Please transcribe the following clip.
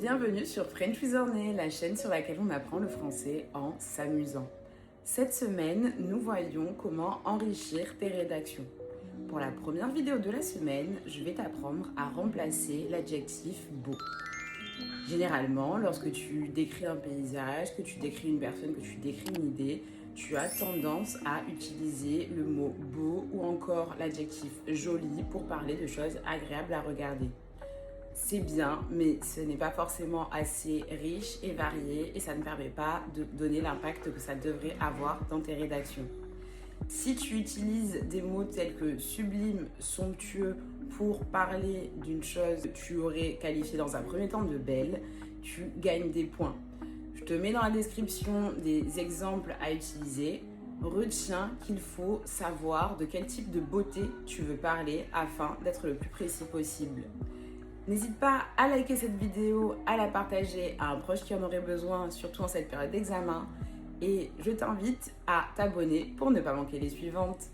Bienvenue sur French with Orné, la chaîne sur laquelle on apprend le français en s'amusant. Cette semaine, nous voyons comment enrichir tes rédactions. Pour la première vidéo de la semaine, je vais t'apprendre à remplacer l'adjectif beau. Généralement, lorsque tu décris un paysage, que tu décris une personne, que tu décris une idée, tu as tendance à utiliser le mot beau ou encore l'adjectif joli pour parler de choses agréables à regarder. C'est bien, mais ce n'est pas forcément assez riche et varié et ça ne permet pas de donner l'impact que ça devrait avoir dans tes rédactions. Si tu utilises des mots tels que sublime, somptueux pour parler d'une chose que tu aurais qualifiée dans un premier temps de belle, tu gagnes des points. Je te mets dans la description des exemples à utiliser. Retiens qu'il faut savoir de quel type de beauté tu veux parler afin d'être le plus précis possible. N'hésite pas à liker cette vidéo, à la partager à un proche qui en aurait besoin, surtout en cette période d'examen. Et je t'invite à t'abonner pour ne pas manquer les suivantes.